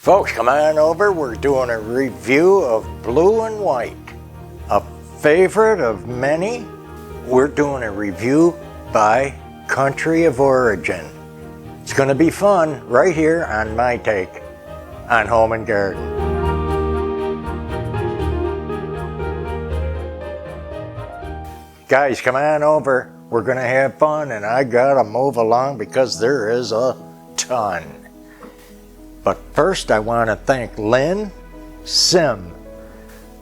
Folks, come on over. We're doing a review of Blue and White, a favorite of many. We're doing a review by country of origin. It's going to be fun right here on my take on Home and Garden. Guys, come on over. We're going to have fun, and I got to move along because there is a ton. But first, I want to thank Lynn Sim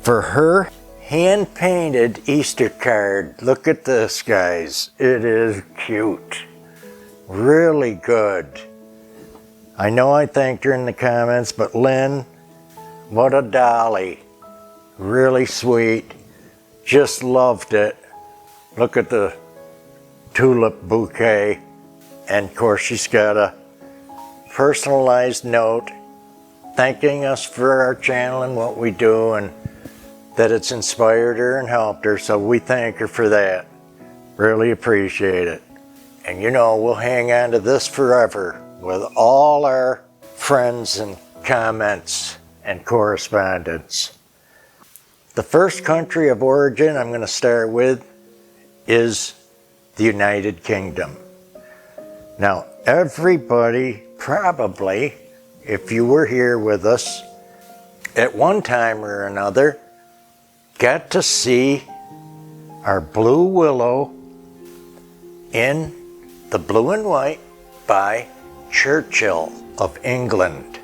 for her hand-painted Easter card. Look at this, guys. It is cute. Really good. I know I thanked her in the comments, but Lynn, what a dolly. Really sweet. Just loved it. Look at the tulip bouquet. And of course, she's got a personalized note thanking us for our channel and what we do, and that it's inspired her and helped her, so we thank her for that. Really appreciate it. And you know, we'll hang on to this forever with all our friends and comments and correspondence. The first country of origin I'm going to start with is the United Kingdom. Now, everybody probably, if you were here with us at one time or another, got to see our Blue Willow in the Blue and White by Churchill of England.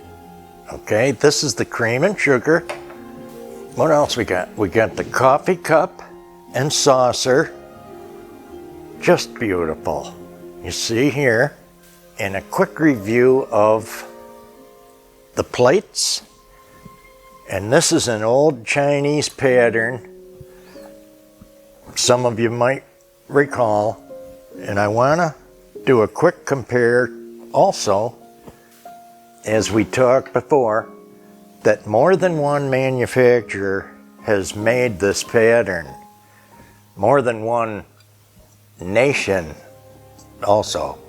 Okay, this is the cream and sugar. What else we got? We got the coffee cup and saucer. Just beautiful. You see here, and a quick review of the plates. And this is an old Chinese pattern, some of you might recall. And I want to do a quick compare also, as we talked before, that more than one manufacturer has made this pattern. More than one nation also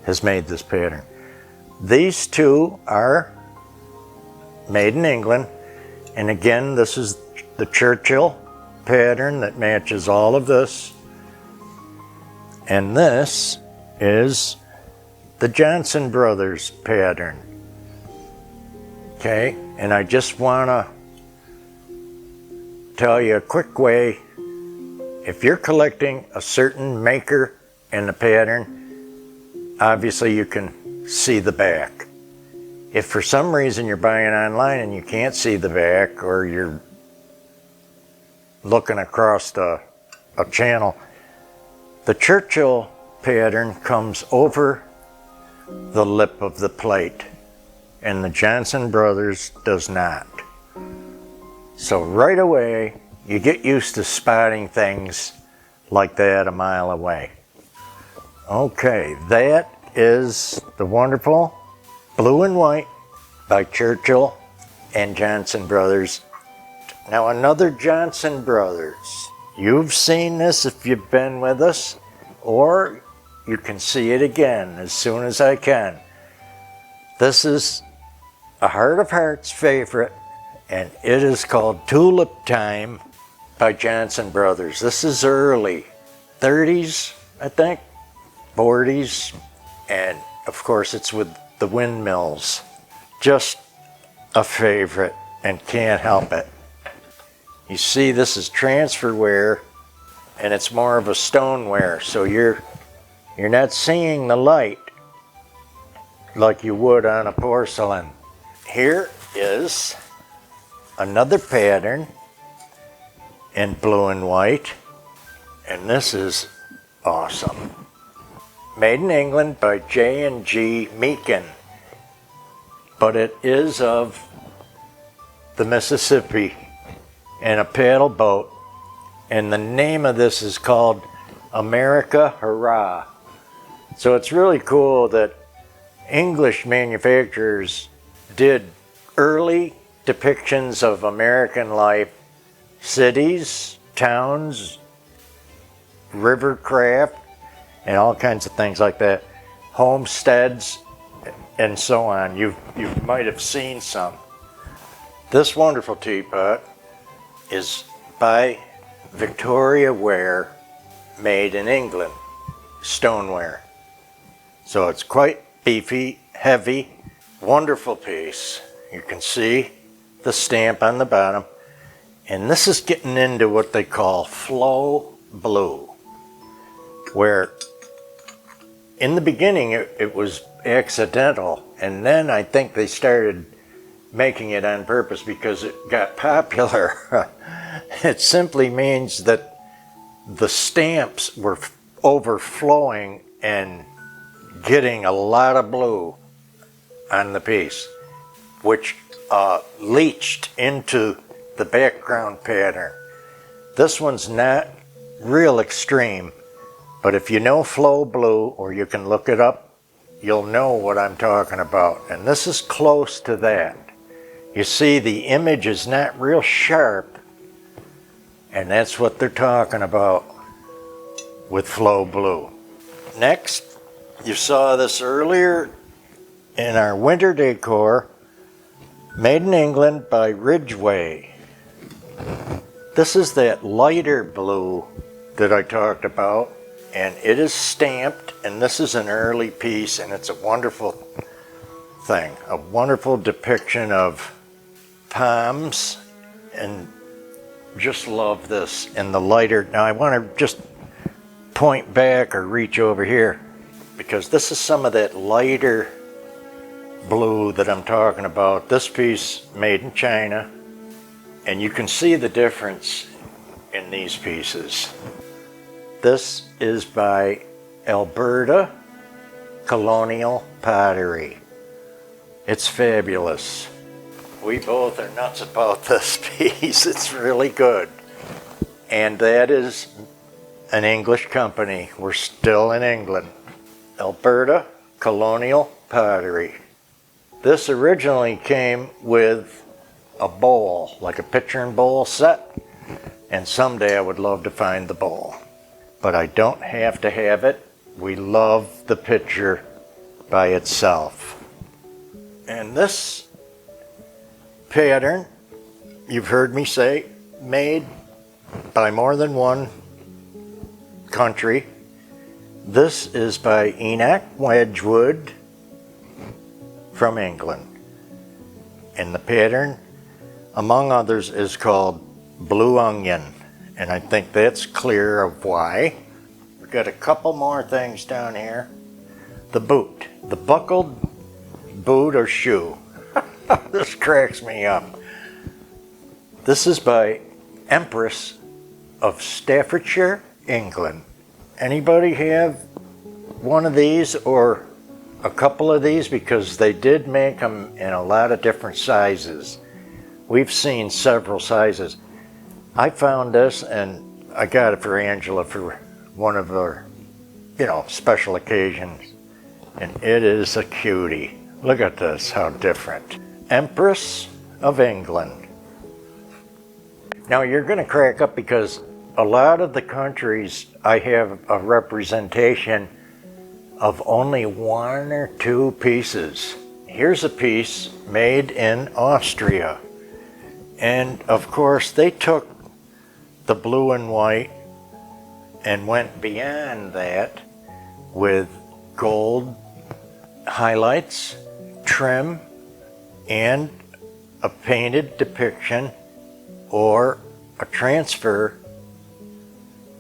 has made this pattern. These two are made in England, and again, this is the Churchill pattern that matches all of this, and this is the Johnson Brothers pattern. Okay, and I just want to tell you a quick way. If you're collecting a certain maker and the pattern, obviously you can see the back. If for some reason you're buying online and you can't see the back, or you're looking across a channel, the Churchill pattern comes over the lip of the plate, and the Johnson Brothers does not. So right away, you get used to spotting things like that a mile away. Okay, that is the wonderful Blue and White by Churchill and Johnson Brothers. Now another Johnson Brothers. You've seen this if you've been with us, or you can see it again as soon as I can. This is a Heart of Hearts favorite, and it is called Tulip Time by Johnson Brothers. This is early 30s, I think, 40s, and of course it's with the Windmills. Just a favorite and can't help it. You see, this is transferware, and it's more of a stoneware, so you're not seeing the light like you would on a porcelain. Here is another pattern in Blue and White, and this is awesome. Made in England by J&G Meakin, but it is of the Mississippi and a paddle boat, and the name of this is called America Hurrah. So it's really cool that English manufacturers did early depictions of American life, cities, towns, rivercraft, and all kinds of things like that. Homesteads, and so on. You might have seen some. This wonderful teapot is by Victoria Ware, made in England, stoneware. So it's quite beefy, heavy, wonderful piece. You can see the stamp on the bottom. And this is getting into what they call flow blue, where in the beginning it was accidental, and then I think they started making it on purpose because it got popular. It simply means that the stamps were overflowing and getting a lot of blue on the piece, which leached into the background pattern. This one's not real extreme, but if you know flow blue, or you can look it up, you'll know what I'm talking about. And this is close to that. You see, the image is not real sharp, and that's what they're talking about with flow blue. Next, you saw this earlier in our winter decor, made in England by Ridgway. This is that lighter blue that I talked about, and it is stamped, and this is an early piece, and it's a wonderful thing, a wonderful depiction of palms, and just love this in the lighter. Now I want to just point back or reach over here, because this is some of that lighter blue that I'm talking about. This piece made in China, and you can see the difference in these pieces. This is by Alberta Colonial Pottery. It's fabulous. We both are nuts about this piece. It's really good. And that is an English company. We're still in England. Alberta Colonial Pottery. This originally came with a bowl, like a pitcher and bowl set, and someday I would love to find the bowl. But I don't have to have it. We love the pitcher by itself. And this pattern, you've heard me say, made by more than one country. This is by Enoch Wedgwood from England. And the pattern, among others, is called Blue Onion. And I think that's clear of why. We've got a couple more things down here. The boot, the buckled boot or shoe. This cracks me up. This is by Empress of Staffordshire, England. Anybody have one of these or a couple of these? Because they did make them in a lot of different sizes. We've seen several sizes. I found this, and I got it for Angela for one of her, special occasions. And it is a cutie. Look at this, how different. Empress of England. Now you're going to crack up because a lot of the countries I have a representation of only one or two pieces. Here's a piece made in Austria. And of course they took the blue and white and went beyond that with gold highlights, trim, and a painted depiction or a transfer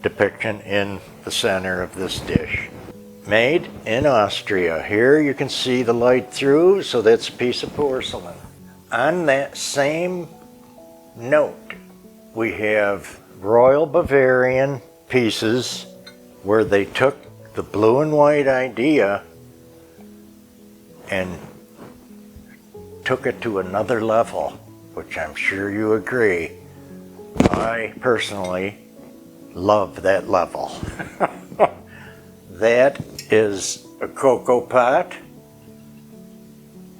depiction in the center of this dish. Made in Austria. Here you can see the light through, so that's a piece of porcelain. On that same note, we have Royal Bavarian pieces where they took the blue and white idea and took it to another level, which I'm sure you agree. I personally love that level. That is a cocoa pot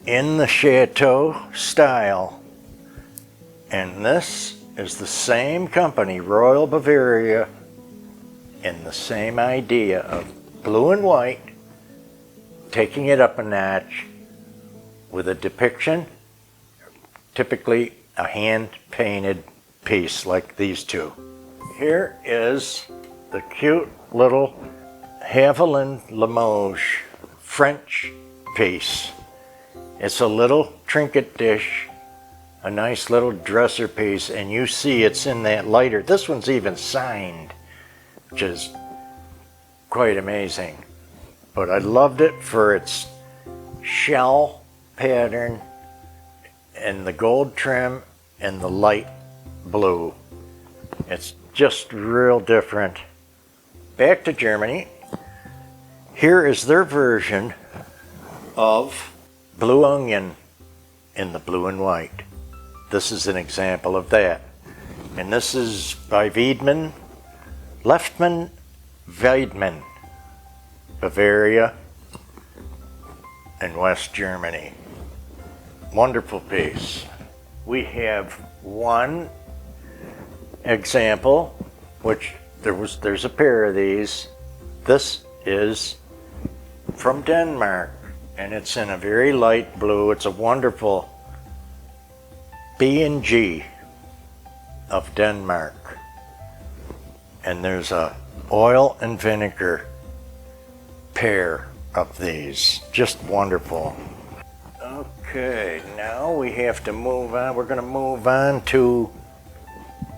in the chateau style. And this is the same company, Royal Bavaria, and the same idea of blue and white, taking it up a notch with a depiction, typically a hand-painted piece like these two. Here is the cute little Haviland Limoges French piece. It's a little trinket dish, a nice little dresser piece, and you see it's in that lighter. This one's even signed, which is quite amazing. But I loved it for its shell pattern and the gold trim and the light blue. It's just real different. Back to Germany. Here is their version of blue onion in the blue and white. This is an example of that. And this is by Wiedmann, Leftman Wiedmann, Bavaria and West Germany. Wonderful piece. We have one example, which there's a pair of these. This is from Denmark, and it's in a very light blue. It's a wonderful B&G of Denmark. And there's a oil and vinegar pair of these. Just wonderful. Okay, now we have to move on. We're going to move on to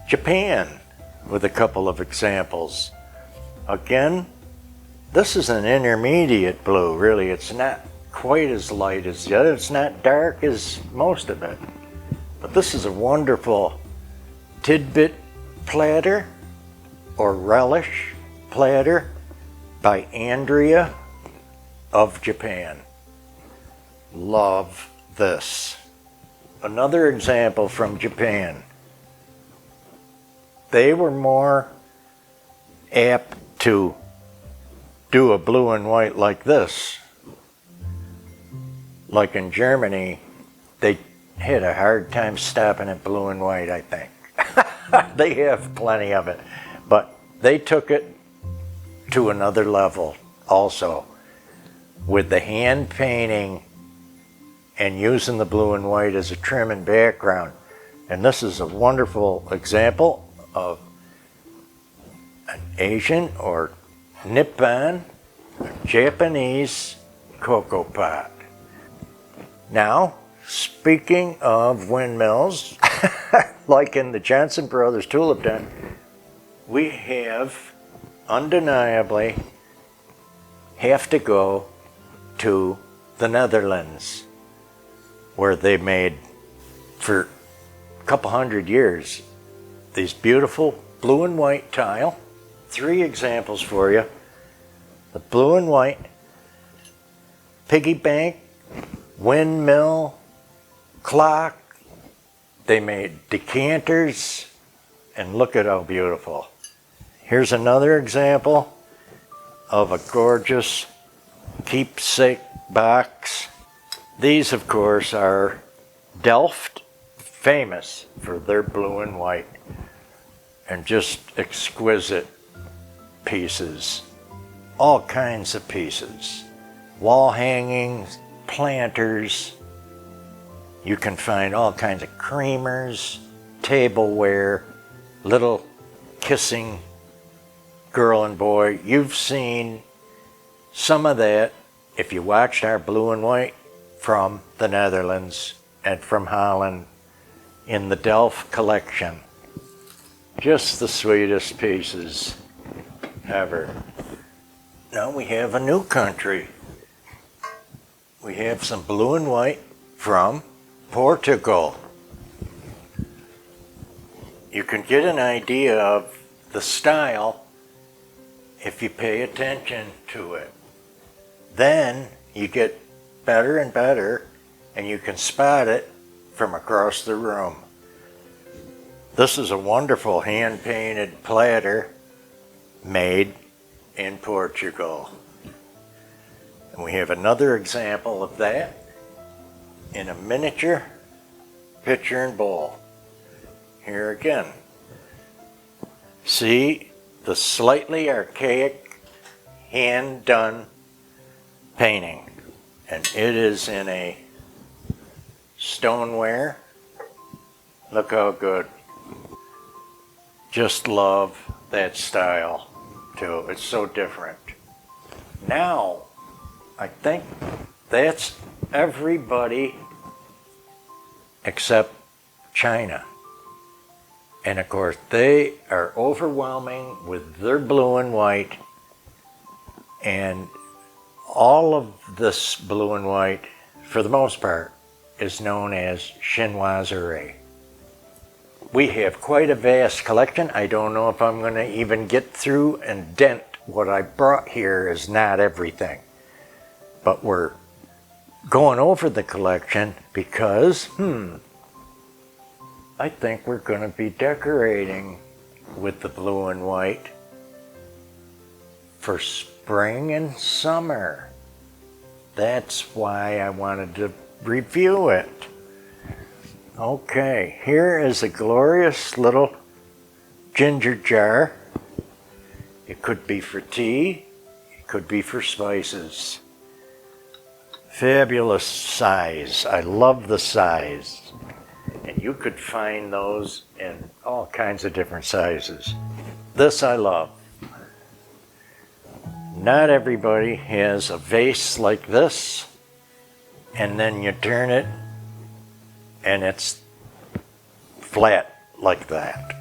Japan with a couple of examples. Again, this is an intermediate blue, really. It's not quite as light as the other. It's not dark as most of it. But this is a wonderful tidbit platter or relish platter by Andrea of Japan. Love this. Another example from Japan. They were more apt to do a blue and white like this. Like in Germany, they had a hard time stopping at blue and white, I think. They have plenty of it. But they took it to another level also, with the hand painting and using the blue and white as a trim and background. And this is a wonderful example of an Asian or Nippon, Japanese cocoa pot. Now, speaking of windmills, like in the Johnson Brothers tulip den, we have undeniably have to go to the Netherlands, where they made for a couple hundred years these beautiful blue and white tile. 3 examples for you. The blue and white piggy bank, windmill, clock. They made decanters, and look at how beautiful. Here's another example of a gorgeous keepsake box. These, of course, are Delft, famous for their blue and white, and just exquisite pieces. All kinds of pieces. Wall hangings, planters. You can find all kinds of creamers, tableware, little kissing girl and boy. You've seen some of that if you watched our blue and white from the Netherlands and from Holland in the Deflt Collection. Just the sweetest pieces ever. Now we have a new country. We have some blue and white from Portugal. You can get an idea of the style if you pay attention to it. Then you get better and better, and you can spot it from across the room. This is a wonderful hand-painted platter made in Portugal. And we have another example of that in a miniature pitcher and bowl. Here again. See the slightly archaic hand-done painting. And it is in a stoneware. Look how good. Just love that style too. It's so different. Now, I think that's everybody except China. And of course, they are overwhelming with their blue and white. And all of this blue and white, for the most part, is known as Chinoiserie. We have quite a vast collection. I don't know if I'm going to even get through and dent what I brought here is not everything. But we're going over the collection because, I think we're going to be decorating with the blue and white for spring and summer. That's why I wanted to review it. Okay, here is a glorious little ginger jar. It could be for tea, it could be for spices. Fabulous size. I love the size. And you could find those in all kinds of different sizes. This I love. Not everybody has a vase like this, and then you turn it and it's flat like that.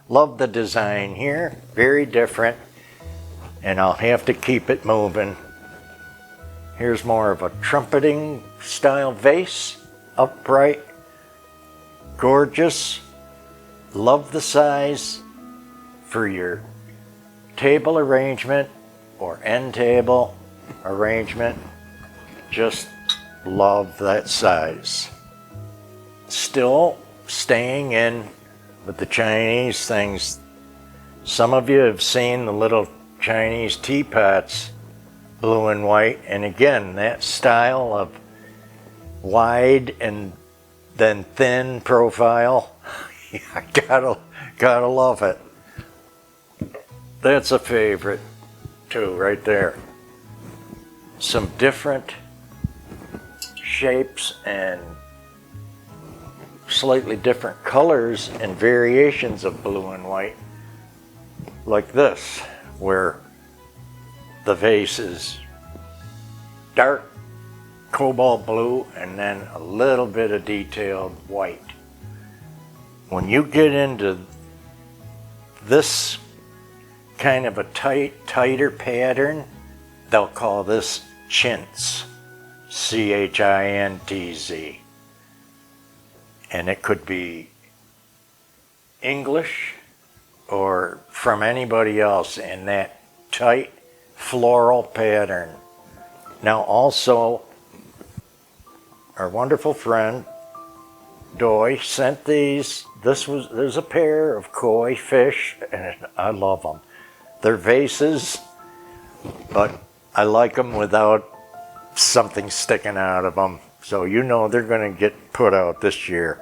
Love the design here, very different, and I'll have to keep it moving. Here's more of a trumpeting style vase, upright, gorgeous. Love the size for your table arrangement or end table arrangement. Just love that size. Still staying in with the Chinese things. Some of you have seen the little Chinese teapots, blue and white, and again, that style of wide and then thin profile. I gotta love it. That's a favorite too, right there. Some different shapes and slightly different colors and variations of blue and white, like this, where the vase is dark cobalt blue and then a little bit of detailed white. When you get into this kind of a tighter pattern, they'll call this chintz, C-H-I-N-T-Z. And it could be English or from anybody else in that tight floral pattern. Now also, our wonderful friend Doy sent these. There's a pair of koi fish, and I love them. They're vases, but I like them without something sticking out of them. So you know they're going to get put out this year.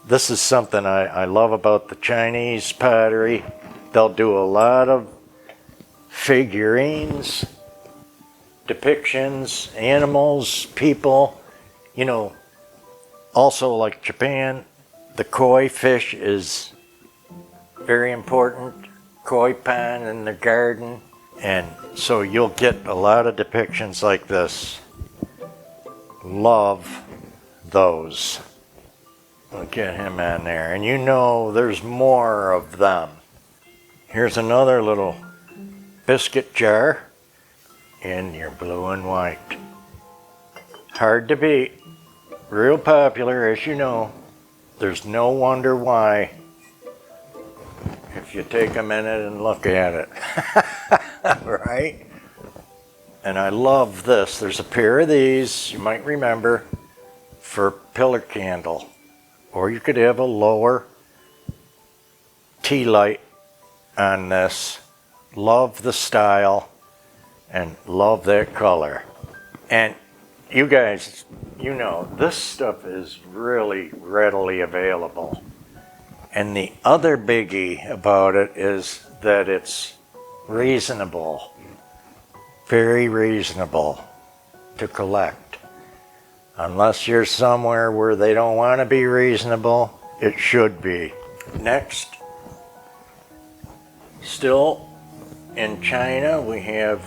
This is something I love about the Chinese pottery. They'll do a lot of figurines, depictions, animals, people. You know, also like Japan, the koi fish is very important. Koi pond in the garden. And so you'll get a lot of depictions like this. Love those. Look at him on there. And you know there's more of them. Here's another little biscuit jar in your blue and white. Hard to beat. Real popular, as you know. There's no wonder why if you take a minute and look at it. Right? And I love this. There's a pair of these, you might remember, for pillar candle. Or you could have a lower tea light on this. Love the style and love that color. And you guys, you know, this stuff is really readily available. And the other biggie about it is that it's reasonable, very reasonable to collect. Unless you're somewhere where they don't want to be reasonable, it should be. Next, still in China, we have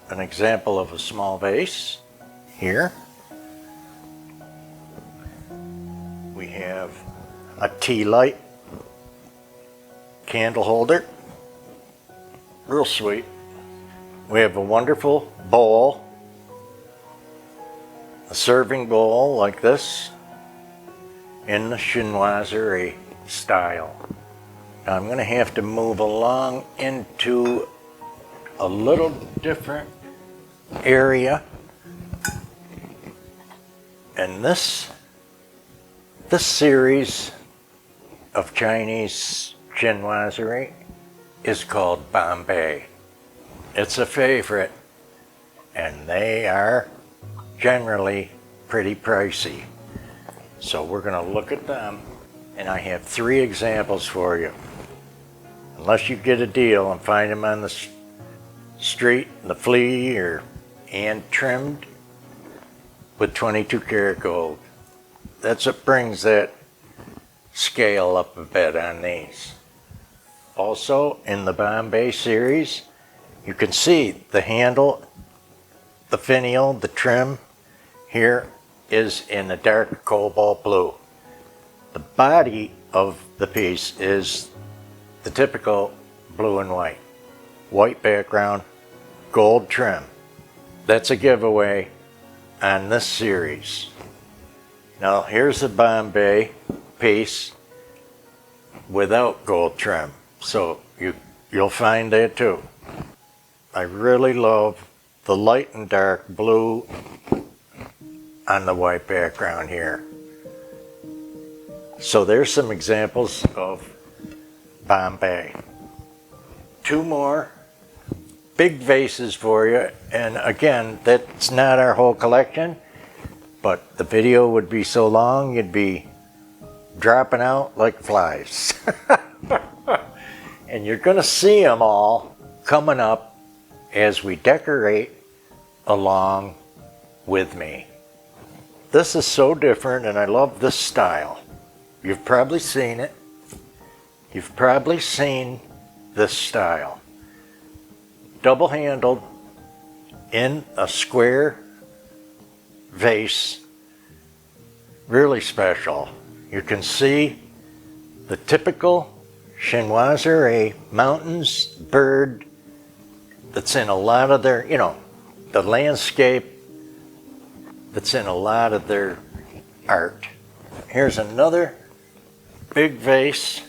an example of a small vase here. We have a tea light candle holder, real sweet. We have a wonderful bowl, a serving bowl like this in the Chinoiserie style. Now I'm going to have to move along into a little different area, and this series of Chinese chinoiserie is called Bombay. It's a favorite, and they are generally pretty pricey. So we're going to look at them, and I have 3 examples for you. Unless you get a deal and find them on the street, the flea, or hand trimmed with 22 karat gold. That's what brings that scale up a bit on these. Also, in the Bombay series, you can see the handle, the finial, the trim here is in a dark cobalt blue. The body of the piece is the typical blue and white. White background, gold trim. That's a giveaway on this series. Now here's a Bombay piece without gold trim. So you'll find that too. I really love the light and dark blue on the white background here. So there's some examples of Bombay. 2 more big vases for you, and again, that's not our whole collection, but the video would be so long you'd be dropping out like flies. And you're gonna see them all coming up as we decorate along with me. This is so different, and I love this style. You've probably seen it. You've probably seen this style. Double-handled in a square vase. Really special. You can see the typical Chinoiserie mountains, bird that's in a lot of their, the landscape that's in a lot of their art. Here's another big vase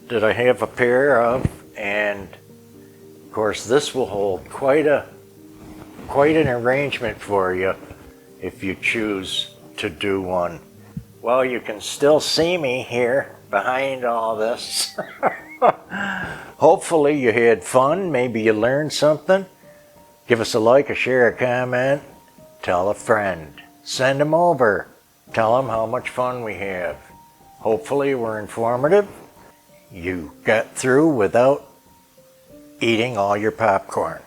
that I have a pair of, and of course this will hold quite an arrangement for you if you choose to do one. Well, you can still see me here behind all this. Hopefully you had fun, maybe you learned something. Give us a like, a share, a comment, tell a friend, send them over, tell them how much fun we have. Hopefully we're informative. You got through without eating all your popcorn.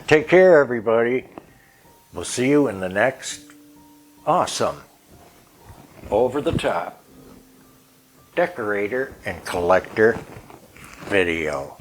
Take care, everybody. We'll see you in the next awesome, over-the-top decorator and collector video.